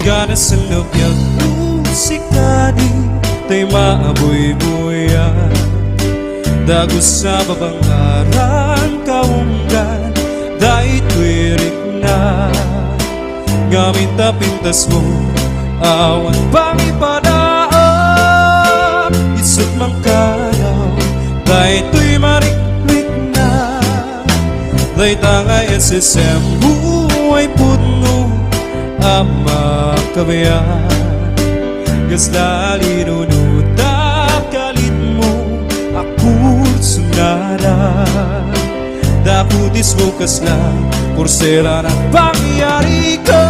Nagana sa loobyag musikadi tay maaboy-boyan dagos sa babangaran kaunggan dahil tuwirik na gamit na pintas mo awan pang ipadaan isot mang kayaw dahil tuy mariklik na dahil tangay SSM buhay puno ama kabayan gaslali nunutak kalit mo ako sunada daputis mo kasla kursera ng pangyari ka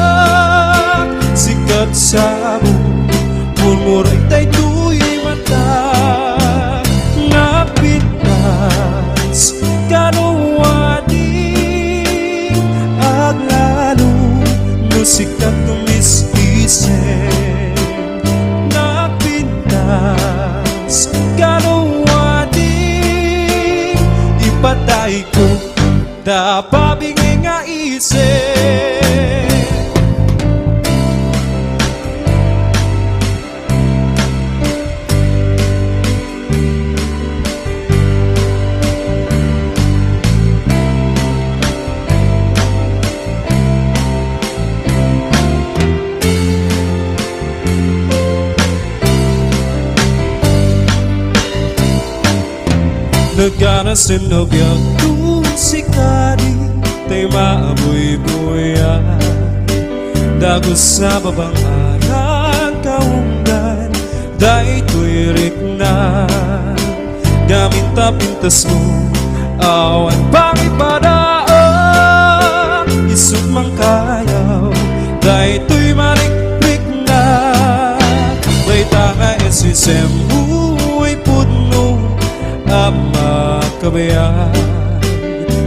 sikat sa mo murmuray tay tuy mata napitas kanuwadi aglalo sikat tumis-isip napintas kaluwadi ipatay ko dapabingi nga isip Nagana sa loobyag musikadi tay maaboy-boyan dagos sa babangaran kaunggan dahil tuwirik na gamit na pintas mo awan pang ipadaan isot mang kayaw dahil tuy mariklik na dahil tanga SSM buhay puno ama kabayan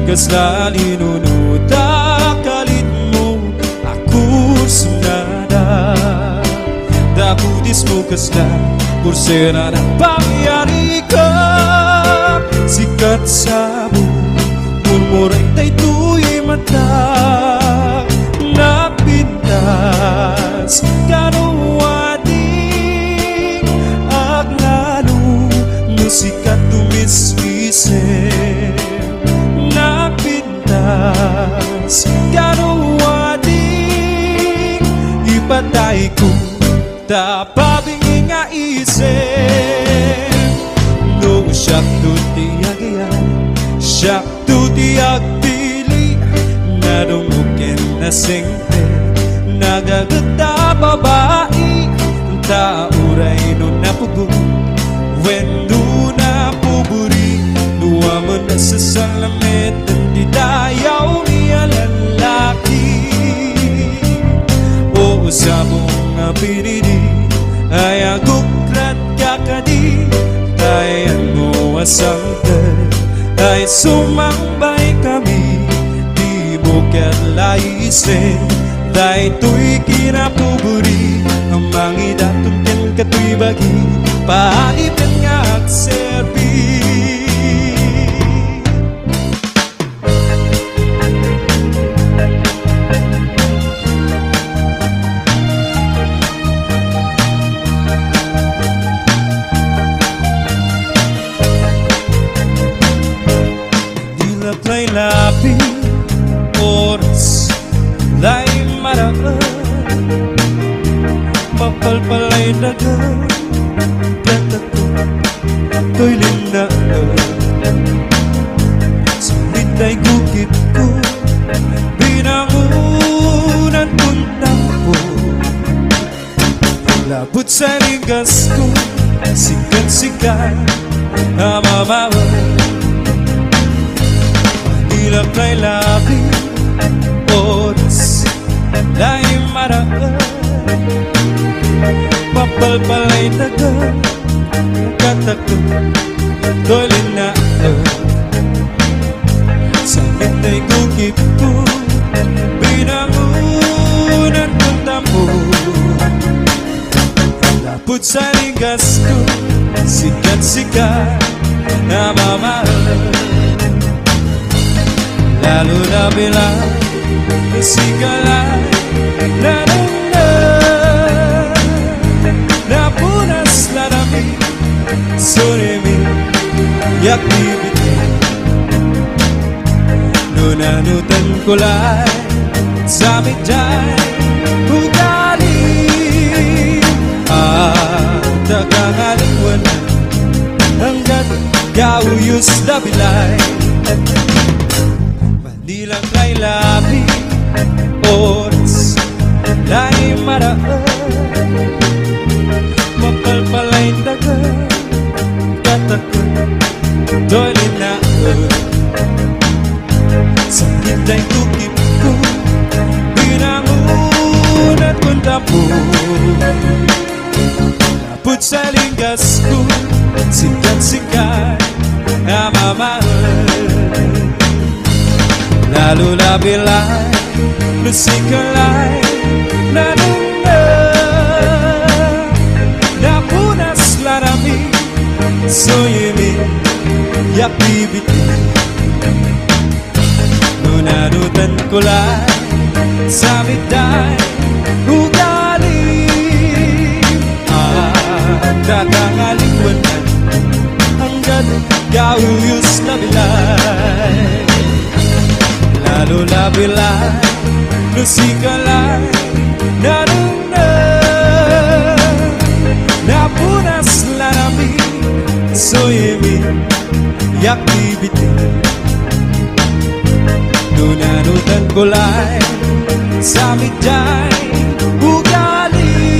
gaslali nunutak kalit mo ako sunada daputis mo kasla kursera ng pangyari ka sikat sa mo murmuray tay tuy mata napintas kanuwadi aglalo musikat tumis-isip napintas kanuwadi ipatay ko tapabingi nga isip no siyak tutiyagayan siyak tutiyagpili nadumukin na singte nagagata babae tauray no napugo wendo na puburi nuwaman na sa salamet di dayaw niya lalaki o usabong nga pinidi ay agukrat kakadi tayan mo asangkal ay sumambay kami di bukat laisen dahil tuy kinapuburi ang mangidatong ken katuy bagi paanipin nga agserbi dilapay labi oras lay maraan mapalpalay dagan to'y linaan sulit ay gukit ko binangunan kong tampo labot sa ligas ko sikat-sikat amamawa dilap ay labi oras dahil maraan papalpalay dagan katakot to'y linaan sakit ay gukip ko binangunan kong tampo lapot sa ligas ko sikat-sikat na mamahal lalo na bilang isigalay na Sunimi yakibiti nunanutan kulay Samit jay ugali Takangalikwanan hanggat kauyos na bilay Mandilang kay labi oras lay maraan Mapalpalay daga katakot doy linaan Sakit ay tukip ko Pinangunat kong tapo Lapot sa linggas ko Sikat-sikat na mamahal Lalo labilay Lusikalay Nanunga Napunas larami Soyimi Yakibiti Nunanutan kulay Samit day ugali Takangalikwanan hanggat kauyos na bilay Lalo labilay lusikalay nanuna Napunas larami Soyimi yakibiti Nunanutan kulay Samit jay ugali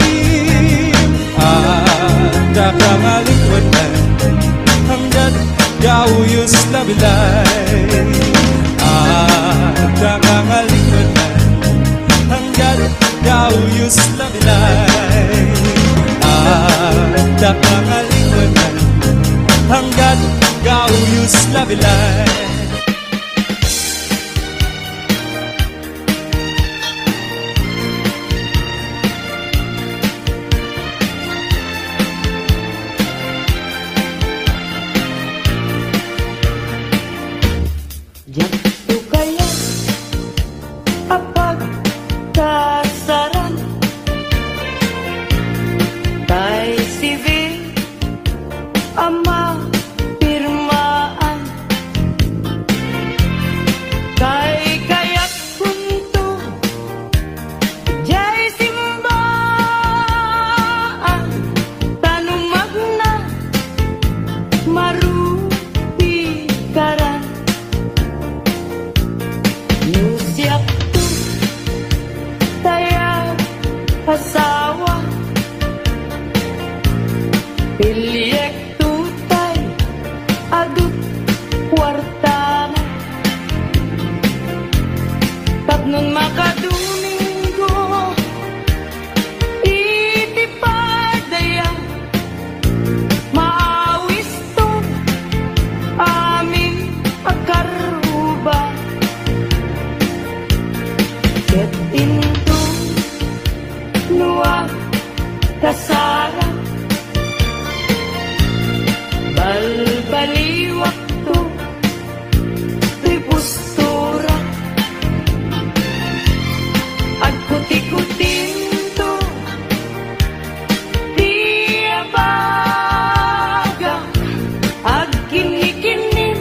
Takangalikwanan hanggat kauyos na bilay Takangalikwanan hanggat kauyos na bilay Takangalikwanan hanggat kauyos na bilay Yakto kaya apag kasaran Tay civil ama pirmaan Kay kayak punto jay simbaan Tanumag na marupi karan Siap tu tayang asawa Piliyek tutay adut kwartana Tapnon makadumingo itipadaya Maawis to aming akaruba Ketinto nuwa kasara Balbaliwak to Tripustura At kuti-kutin to Diabaga At kinikinin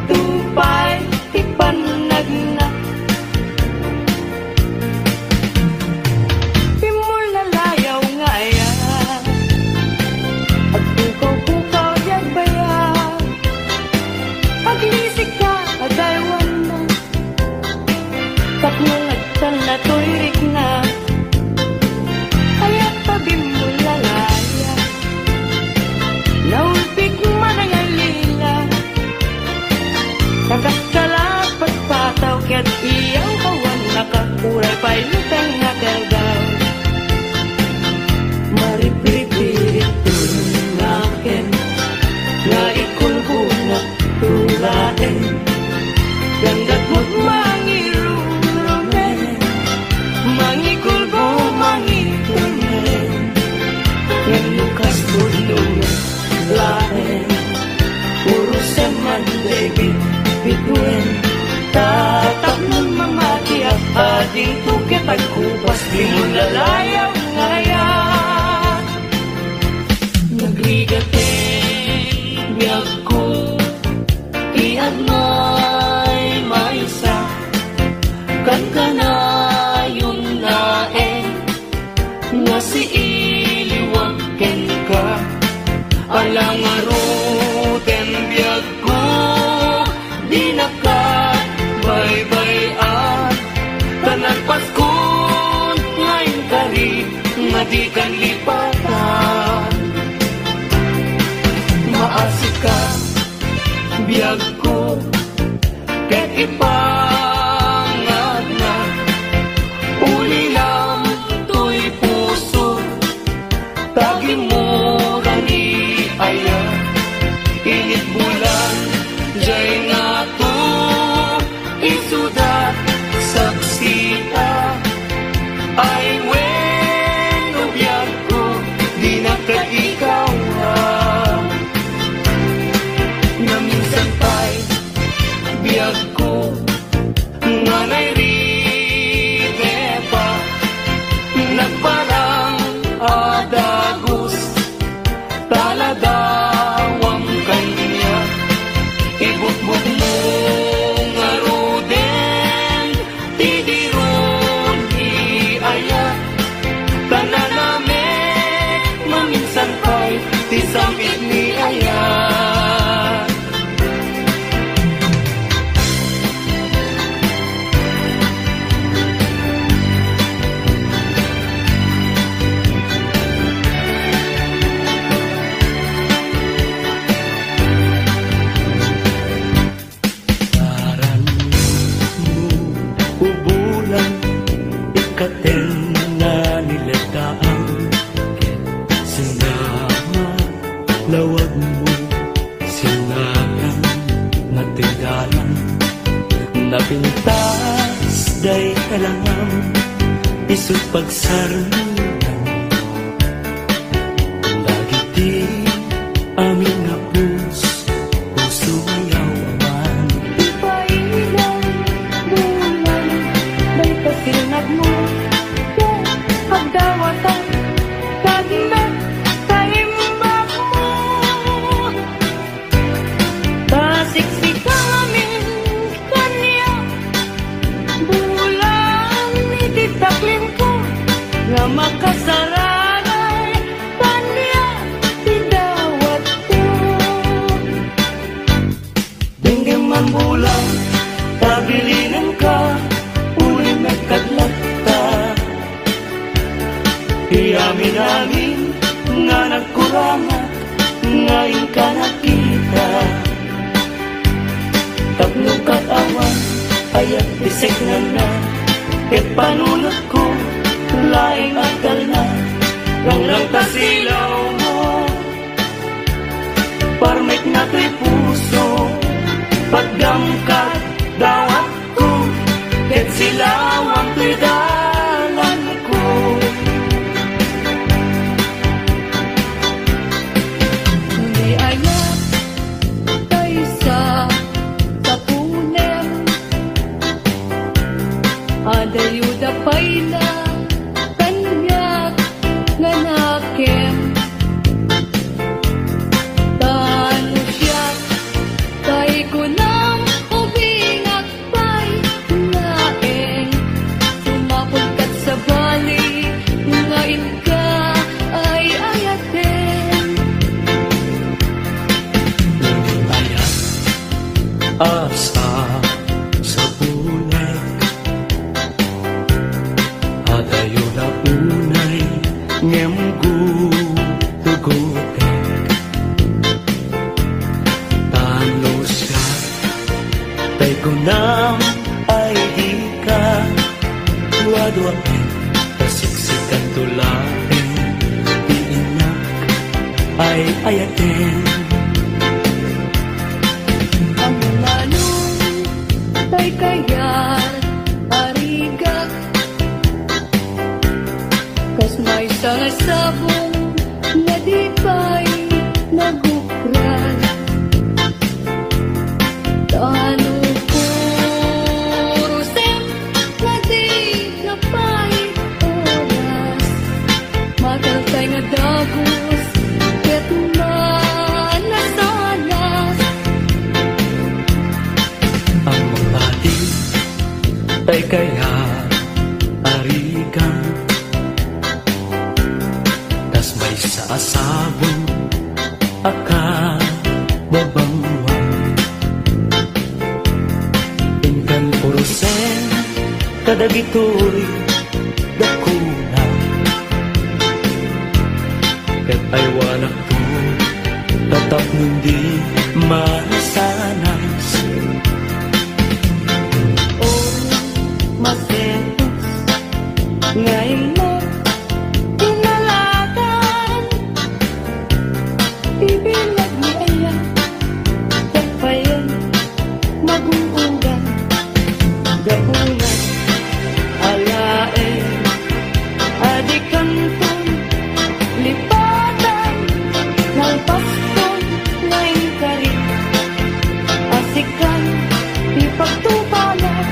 Tupay tipanagna Tapnulagtan na tuirik na Kaya't tabi mo lalaya Naulpik man ang alila Kakakalapat pataw Kaya't iyang kawan nakakuray Pailutang nagagaw Maripripirit tunakin Na ikulbunat tulain Ganggat magmangiru Mangikulbo, mangikunin Yang lukas tulungan lain Urusan man, David, bituin Tatak ng mamati at ading tukit at kupas Di mo lalayaw ngayon Nagligatin may maysa kan kanayon laeng nga si iliwag ken ka alang aruten biyag ko di nakabaybayan tanan paskon ngayon kari nga di kan lipatan maasik ka biyag ko ket ipangad na uli lang to'y puso tagi mo rani aya init bulan jay nga to isudat saksita ay wen o biyag ko di na ka ikaw na minsan pa'y biyag ko nga nairide pa nagparang adagos taladawang kanya ibutbut mo nga ruden tidiron iaya tananame maminsan pa'y tisamit ni aya lawag mo sinakang natinggalan napintas day kalangam isut pagsarunan dagiti amin nga puso ayaw awan ipailang bulan day kasinag mo pagdawatan tagmet nga makasaranay kanya tinawat ko dinggim man bulang tabilinan ka uli nagkadlat ta iamin nga nagkurangat ngayon ka nakita tapno katawan ayat bisik na ket panunot ko laing akal na lang tasilaw mo parmek na to'y puso pagdangkat dawat ko ket silawang to'y dalan ko hindi ayat tayo sa tapunem adayuda pa'y na nganakem tano siya tay ko nang ubingak pa'y naeng sumapagkat sa bali ngayon ka ay ayaten ayat asa sa bunek adayo na unay ngem gugutek tano siya tay ko nam ay di ka wadwain pasiksikan tulain di inak ay ayaten ang manong tay kayat arigak kas may sangasabong na di pa'y nagukran tano puro sem na di na pa'y oras magaltay nga dagos ket nasanas tay kaya arigan, tas may sasabon aka babangwan. Inkan purusen kadagitoy dakuna, ket ay wanak to tatap nundi masanas. Masetos ngayon mo tinalagan, ibilag ni Aya tapayan maguugan, gabulan alae adikanton lipatan ng paston ngayon kari asikan ipagtubalan.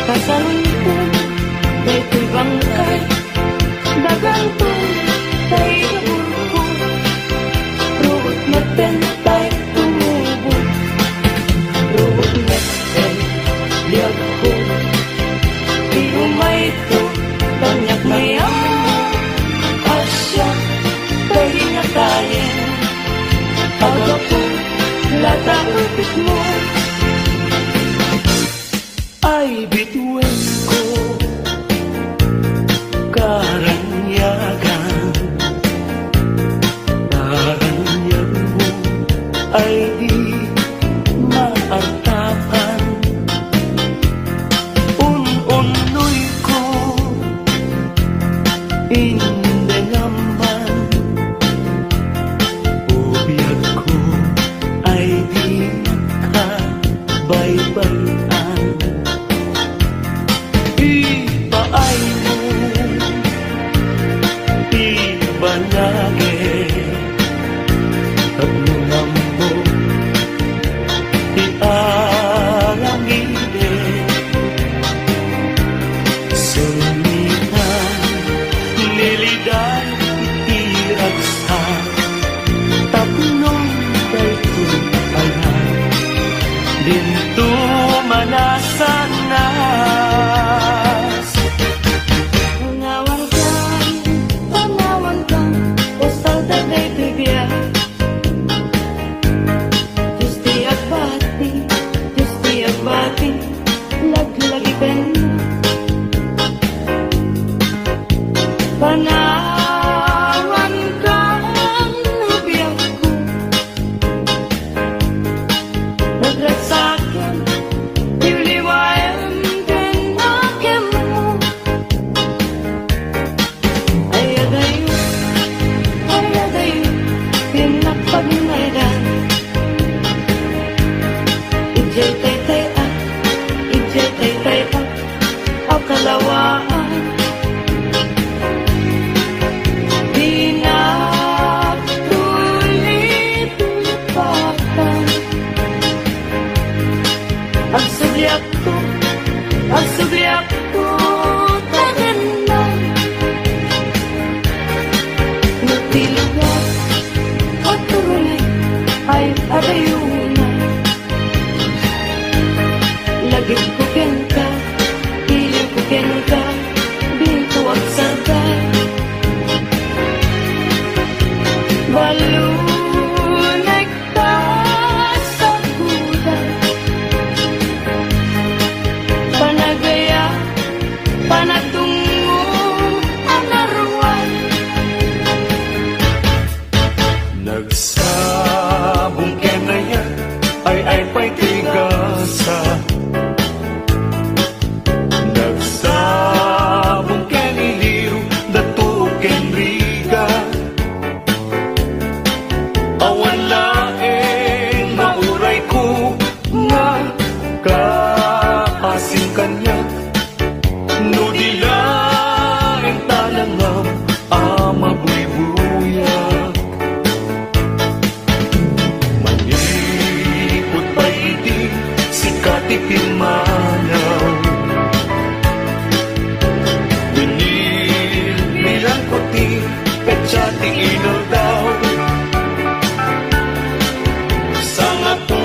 Kasalunton, kay bangkay, dagantong, kay kaburko, rugot matentay, tumubo, rugot metay, liag ko, di umay to, banyak mayang, asya, kay ingatayin, agapo, lata upit mo, ay bituin ko karanyagan, karanyagan mo ay di maartakan. Un-unoy ko hindi naman, ubiyag ko ay di makabaybayan. Ipaay mo, ibanage, taglungan mo, iarangide, sumitan, nilidan, iragsan, tapnong daytoy ayan, dinto manasan na. Panawan kang nabiyag ko, nagrasakin, iuliwayan din akin mo. Ay adayo, pinapagmaydan. Ijay tay-tay at, ijay tay-tay at, ang kalawaan. Ang subiak ko tagan na nagtilugan at turunay ay arayuna. Lagip ko ka, ilim ko ka, binto at sagay balunay ka sa kuday. Panagaya, panatungo, anaruan. Nagsabong kenaya ay pa'y tigasa. Nagsabong keniliw, dato kenriga. Awan laeng mauray ko nga kaasing kanya. No dilaeng talangam amabuy-buya. Manipot pa iti si katipin manaw. Binil-bilang puti petsyati inaw daw. Sa nga po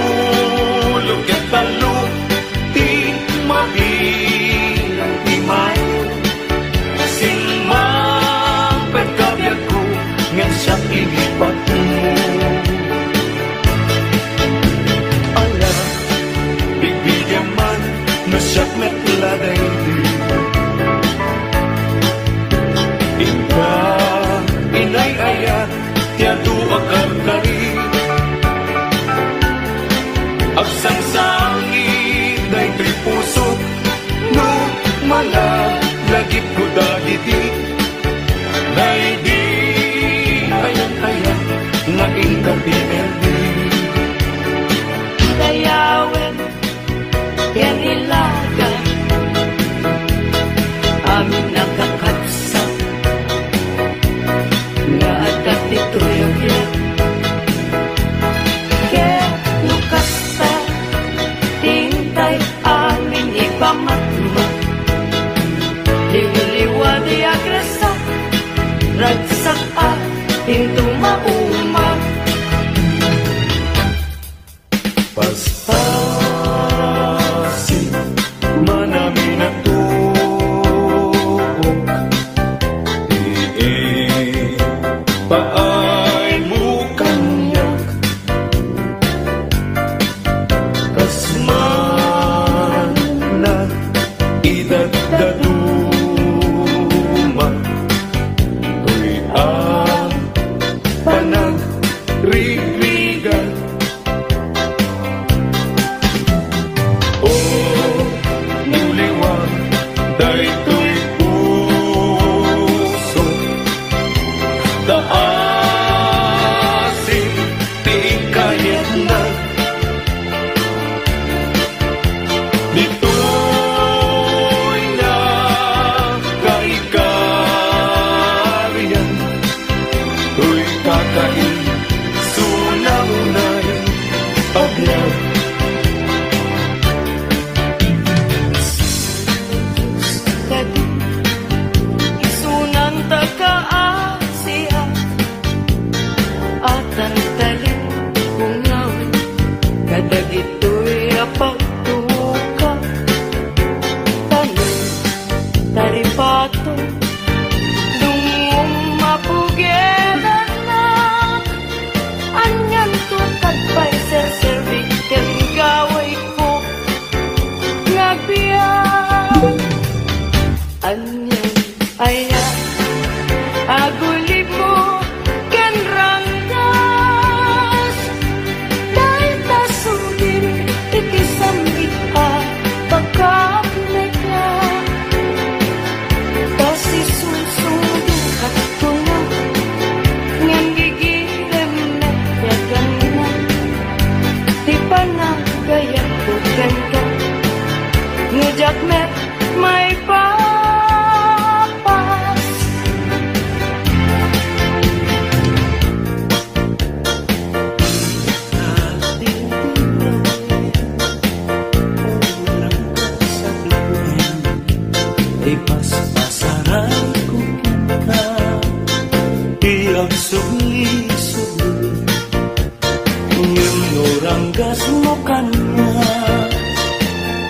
Ngem no ranggas mo kana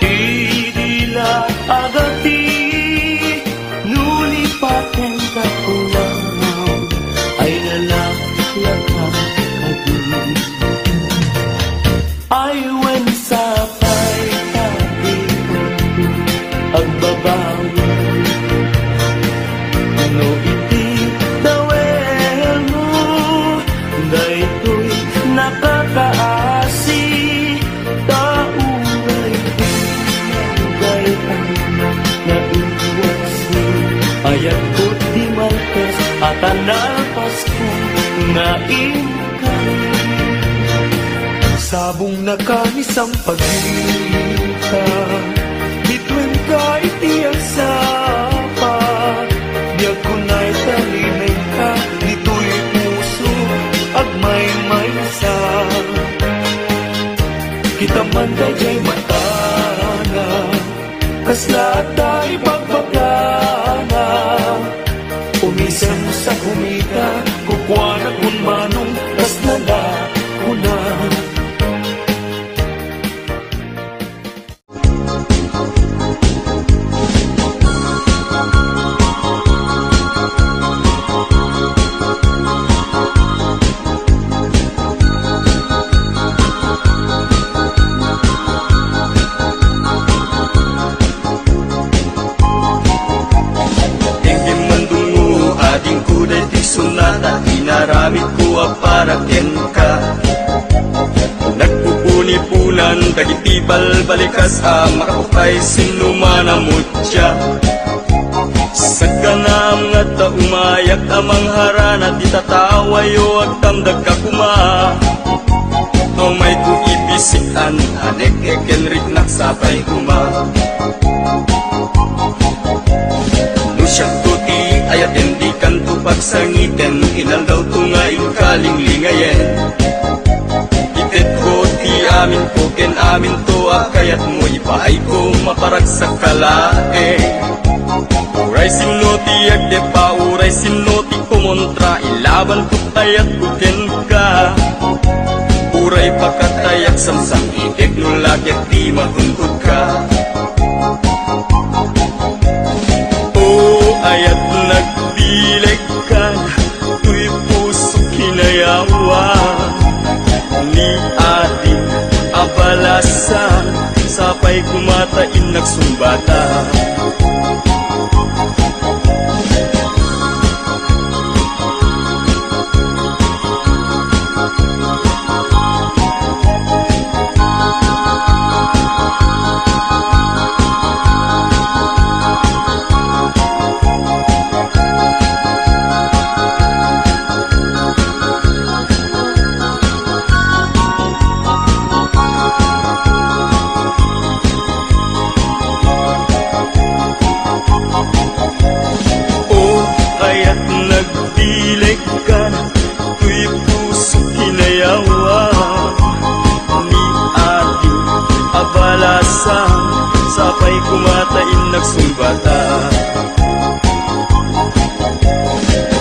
idila agati nulipaten ka ulang ay nalaklakang kadi ay when sapay kadi agbabawi no iti dawel mo daytoy nakakaasi tauray daytan na iwasi ayat ko di maltes at analpas ko nga ingkay sabong nakanisang pagkita bitwen ka itiyak sapa diag ko na'y talinay ka dito'y puso agmay may sa kita man dayjay matana kasla tay pagbagana umisem sa kumita kukwana kun manong kasla na kuna Inaramid ko para ken ka nagpupuni-punan dagitibal balikas makapukay sinumanamot siya sa kanam nga ta umayak amang harana di tatawayo agtamdag ka kuma ang may ko ibisikan anek ekenrik naksapay kuma nusyak tuti ayat hindi kanto pagsangiten inal daw tungain kalinglingayen itet ko ti amin ko ken amin to akayat mo ipaay ko maparag sa kalae uray sino ti agde pa uray sino ti kumontra ilaban ko tayat ko ken ka uray pakatayak samsang itik nulagyak di mahungkot ka ayat nagdileg ka tuy puso kinayawa ni ating abalasa sapay kumatain nagsumbata sapay kumatain nagsumbata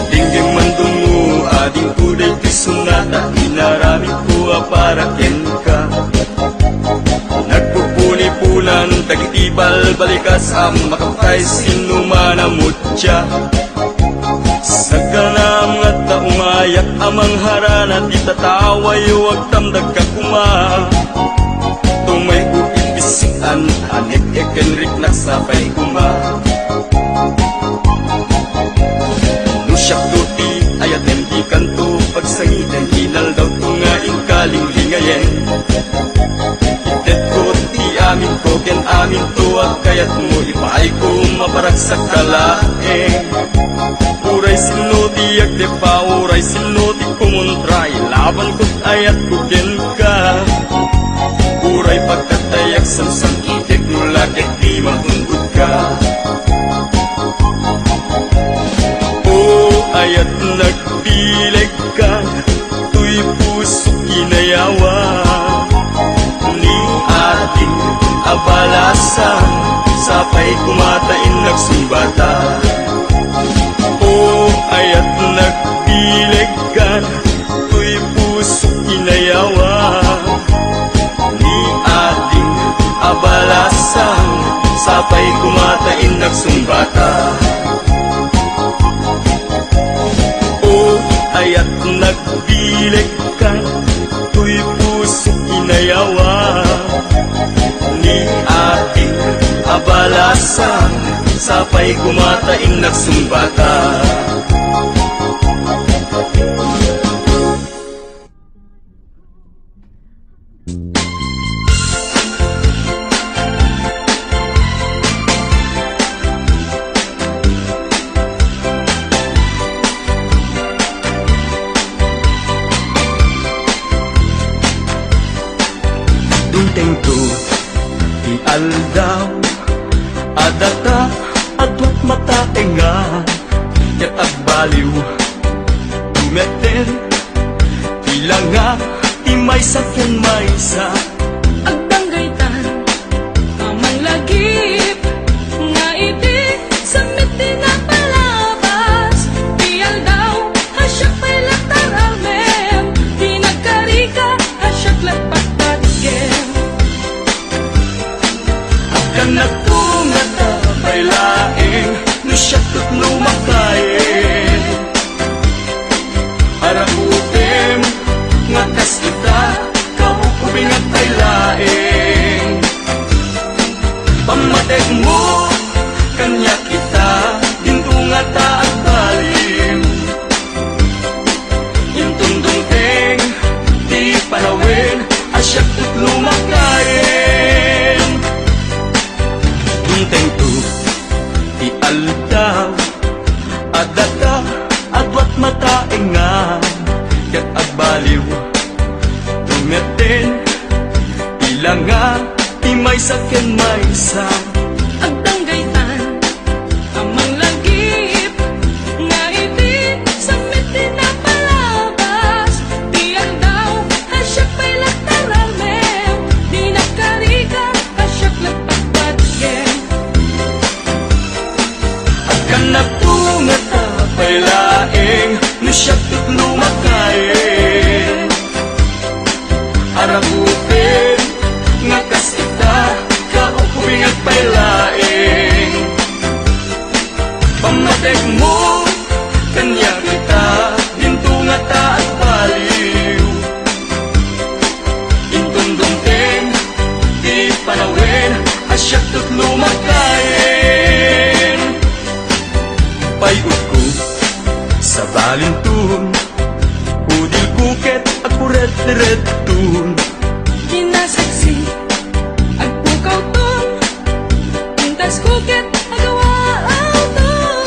dinggim mandun mo ading kuday tisunata inaramid ko para ken ka nagpupuni-punan dagitibal balikas makapukay sinumanamot siya sa kanam nga ta umayak amang harana di tatawayo agtamdag ka kuma tumay bisikan anek ekenrik naksapay kuma nusyak tuti ayat hindi kanto pagsangitan inal daw tungain kalinglingayen itet ko ti amin ko ken amin to akayat mo ipaay ko maparag sa kalae uray sino ti agde pa uray sino ti kumontra ilaban ko't ayat ko ken ka uray pagkatayak samsang itik nulagyak di mahungkot ka o ayat nagdileg ka tuy puso kinayawa ni ating abalasan sapay kumatain nagsumbata o ayat nagdileg ka tuy puso kinayawa sapay kumatain nagsumbata. O ayat nagbilik ka, tuy puso inayawa ni ating abalasan, sapay kumatain nagsumbata. Dunteng tu di aldaw adata adwat mata tenga ket agbaliw dumeten ilanga imay sakyan maysa Agdanggaytan, amang lagip, nga iti, samit di na palabas. Tiyal daw, hasyak pa'y latar almem, di nagkarika, hasyak latpat-patgem. kanak tungata pay laeng no siyak tut lumakayen araputem nga kas kita kaupubing at pay laeng pamatek mo kanya kita dintungata at balim yung tundungteng di panawin asyak tut lumakayen dunteng tu di aldaw adata adwat mata enga ket agbaliw dumeten ilanga timay sakyan maysa Agdanggaytan, amang lagip, nga iti, samit di na palabas. Tiyal daw, hasyak pa'y latar almem, di nagkarika, hasyak latpat-patgem. at kanak tungata pay laeng no siyak tut lumakayen arapupen nga kas kita kaupubing at pay laeng pamatek mo kanya kita dintungata at baliw intundungteng di panawin asyak tut lumakayen payud ko sa balintun udil buket at puret-retun Kinasaksi, agpukaw ton, pintas kuket, agawaaw ton.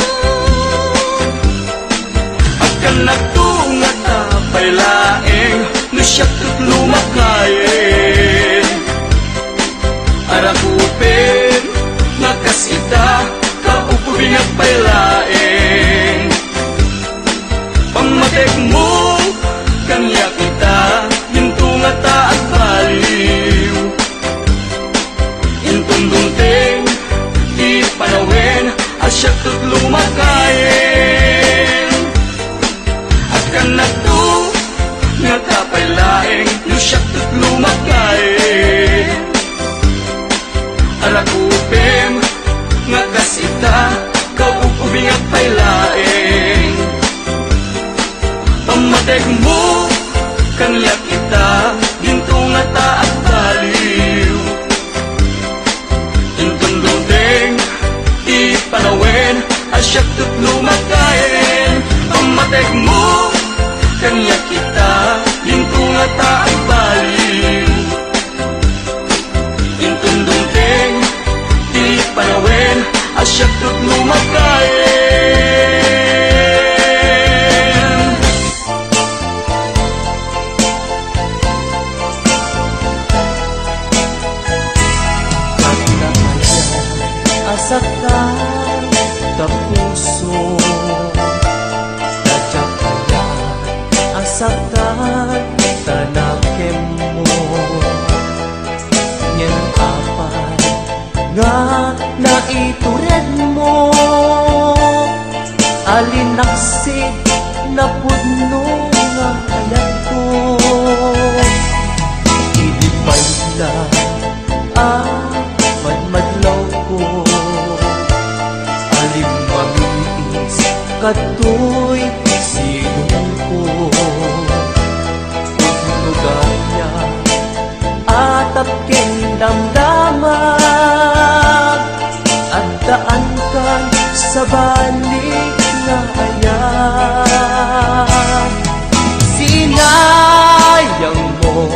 at kanak tungata pay laeng no siyak tut lumakayen arapupen nga kas ita kaupubing at pay laeng pamatek mo kanya kita dintungata at baliw intundungteng di panawin asyak tut lumakayen at kanak tu nga kapay laeng no siyak tut lumakayen arakupem nga kasita kaupubing at pay laeng pamatek mo kanya kita dintungata at baliw intundungteng di panawin asyak tut lumakayen pamatek mo kanya kita dintungata at baliw intundungteng di panawin asyak tut lumakayen Asaktan ka puso Dadyak kaya asaktan tanakem mo Nyen apan nga naitured mo Alinaksik na pudno nga ayan ko Ilipay na madmadlaw ko damdaman at daan kan sa balik nga ayan. Sinayang mo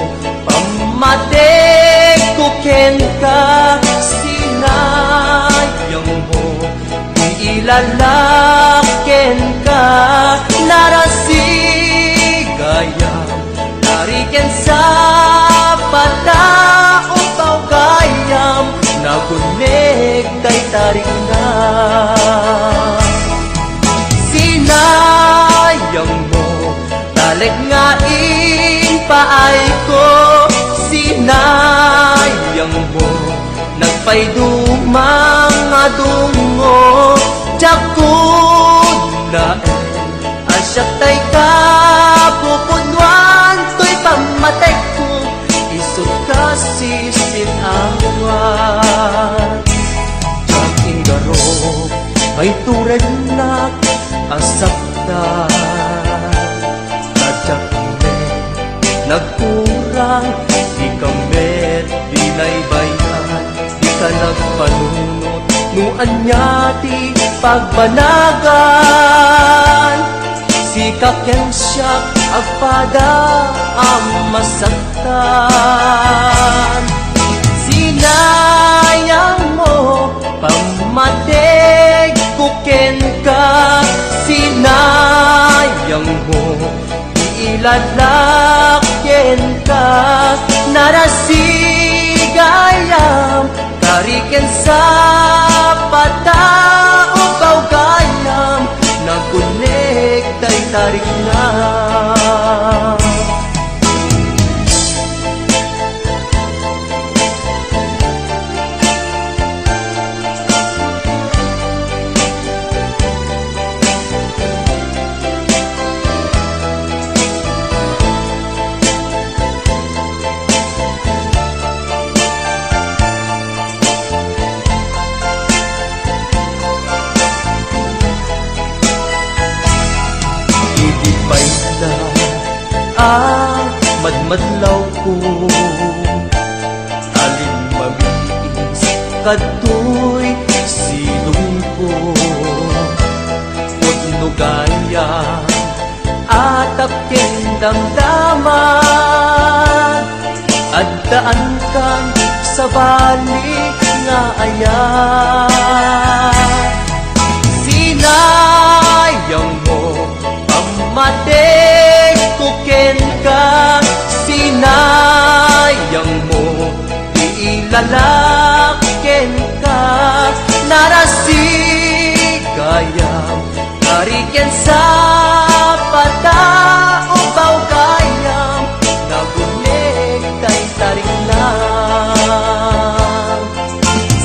pamatek ko ken ka, sinayang mo iilalaken ka, narasigayang tariken sa patao tao gayam, nagunek kay tarik na. Sinayang mo taleg nga paay ko, sinayang mo nagpaydumang nga dungo, jakod na asyak tay ka pupunwan to'y pamatay ko, isot ka sisinawan. Jaking garok ay turen na asapta, tadyak nagkurang, di ka met, di naibayan, di ka nagpanunot, nuan niya di pagbanagan. Si kaken siya agpada ang masaktan. Sinayang mo pamateg kuken ka, sinayang mo ilalakyen ka, narasigayam tariken sa patao kau gayam, nagunek tay tarik na. Madmadlaw ko alin mamiis kadtoy silong ko, putno gaya atap ken damdaman, addaan kan sa balik nga ayan. Sinayang mo pamatek kuken ka, sinayang mo iilalaken ka, narasigayam tariken sa patao baw gayam, nagunek tay tarik na.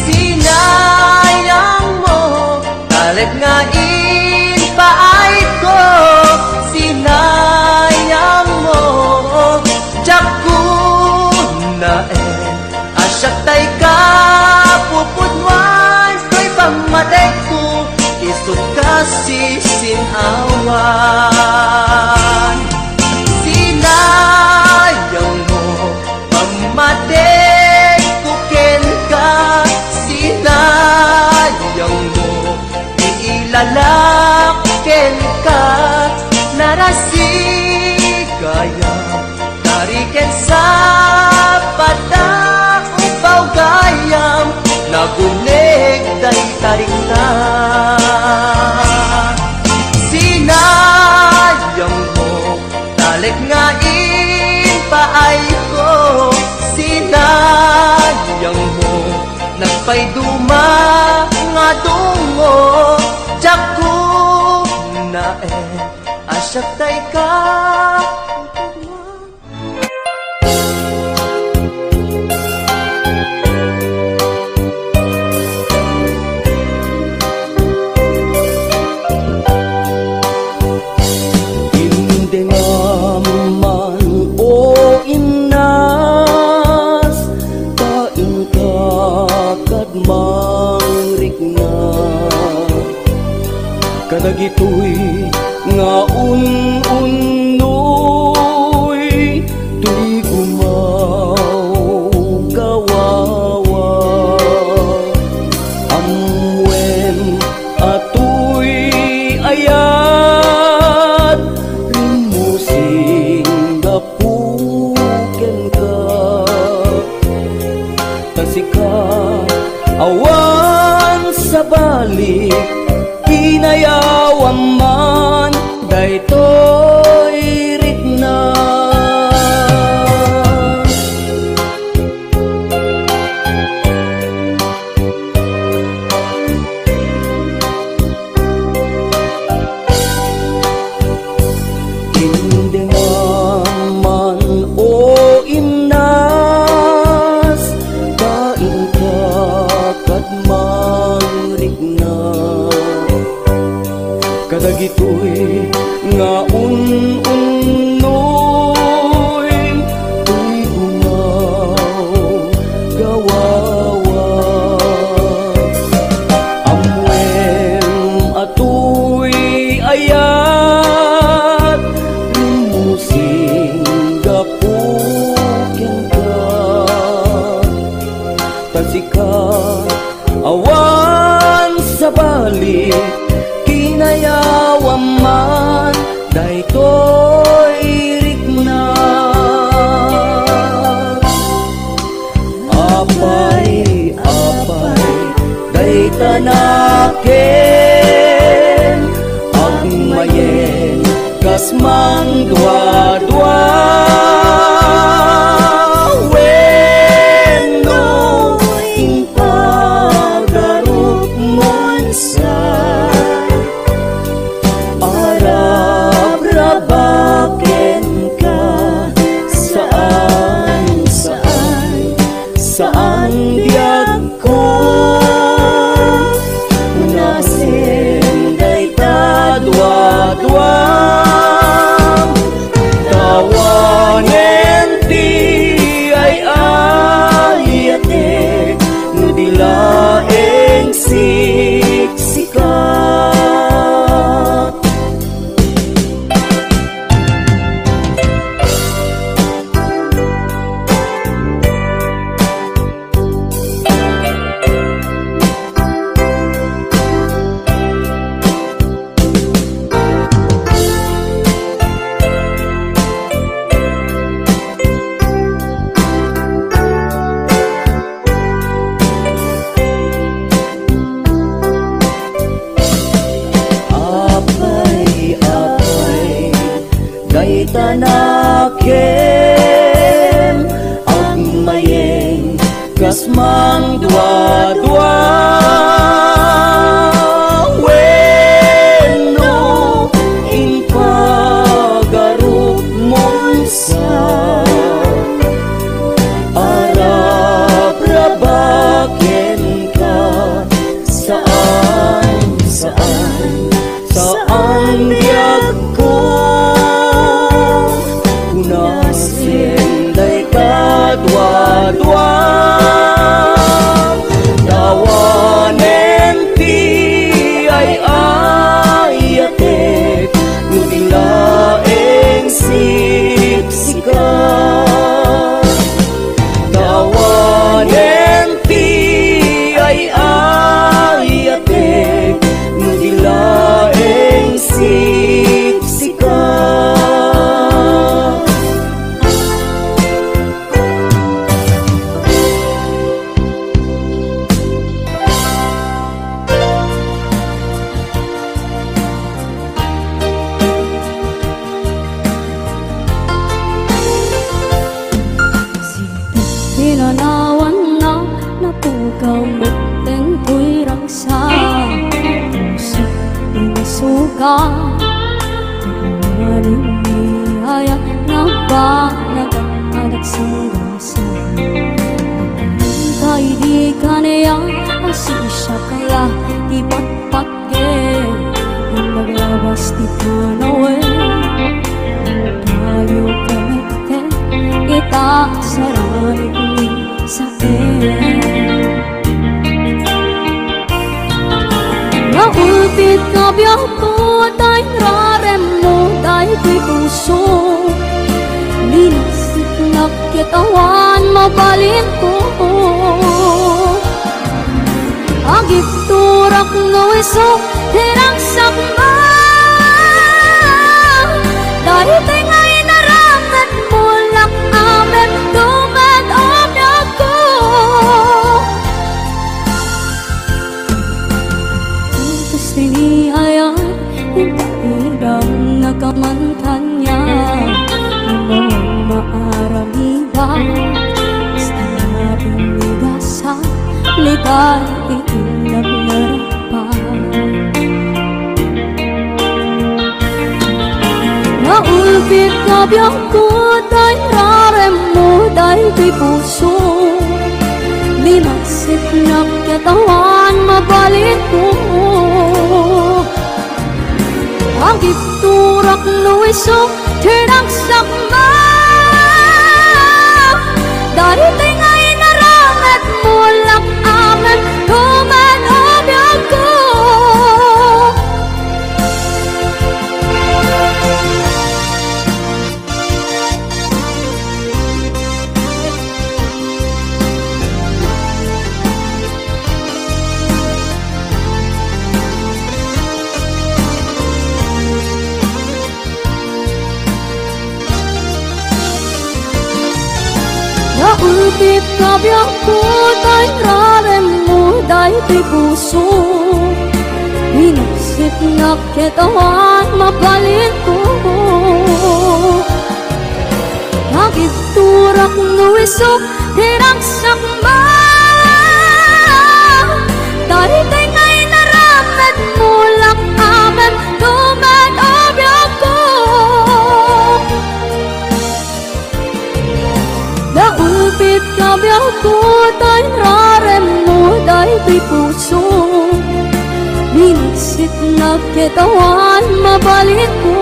Sinayang mo taleg nga paay ko, sinayang mo jakun na asyak tay ka pupunwan to'y pamatay ko, isot ka sisinawan. Sinayang mo pamatay kuken ka, sinayang mo iilalaken ka, narasigayam tariken sa patao baw gayam, nagunek tay tarik na. Sinayang mo taleg nga paay ko, sinayang mo nagpayduma nga dungo, jakub na asyak tay ka. Kadagitoy nga un-unoy, tuy gumaw gawa awan sa balik pinayawan man daytoy rikna. Kadagitoy nga un-unoy tuy ungaw gawawa amwem atoy ayat lumusing gapukin ka tansikat awan sa balik pinayawan man daytoy rikna. Apay, apay, daytanaken agmayen kasmang dwa-dwa wenno impagarup mon sa Arab-rabaken ka saan diag ko nasin dayta dwa-dwa tawanen ti ay ayate nudilaeng siksika. Tanakem agmayeng kasmang dwa-dwa wenno impagarup mon sa Arab-rabaken ka saan diag ko nasin dayta dwa-dwa tawanen ti ay ayate nudilaeng siksika tawanen ti ay ayate nudilaeng siksika. Pinanawan na napugamot ng ko'y rangsa Puso inasuka Manimiyaya na ba nag-anagsang-gasa Kaibigan niya asisya kaya di patpatke Ang naglabas di panawe Tayo kamete kita sarari sa Naulpit ka biyak ko dahil rarem mo dahil ko'y puso Linasik na kitawan mabalin ko Agip turak no iso hirang sakma Dahil tayo nga'y narangan mo lang amin Dumad-om na ko Ligay iinag-narapan Naulbit ka biyang ko Day rarem mo Day di puso Linaksit na katawan Mabalik ko Ang giturak luiso Tinagsak ma Dari tingay naramat mo lang aman Tumanobyan ko Naulbit ka biyang ko Day rarem mo Day di puso Hinaksit na katawan Mabalik ko Nagiturak nuiso Tinagsak ma Dari tingay naramat mo lang aman Tumanobyan ko Naulbit ka biyang ko Day rarem mo Day di puso Minaksit na katawan Mabalik ko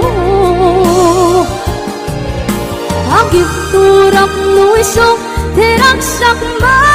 Ang giturak nuiso Tinagsak ma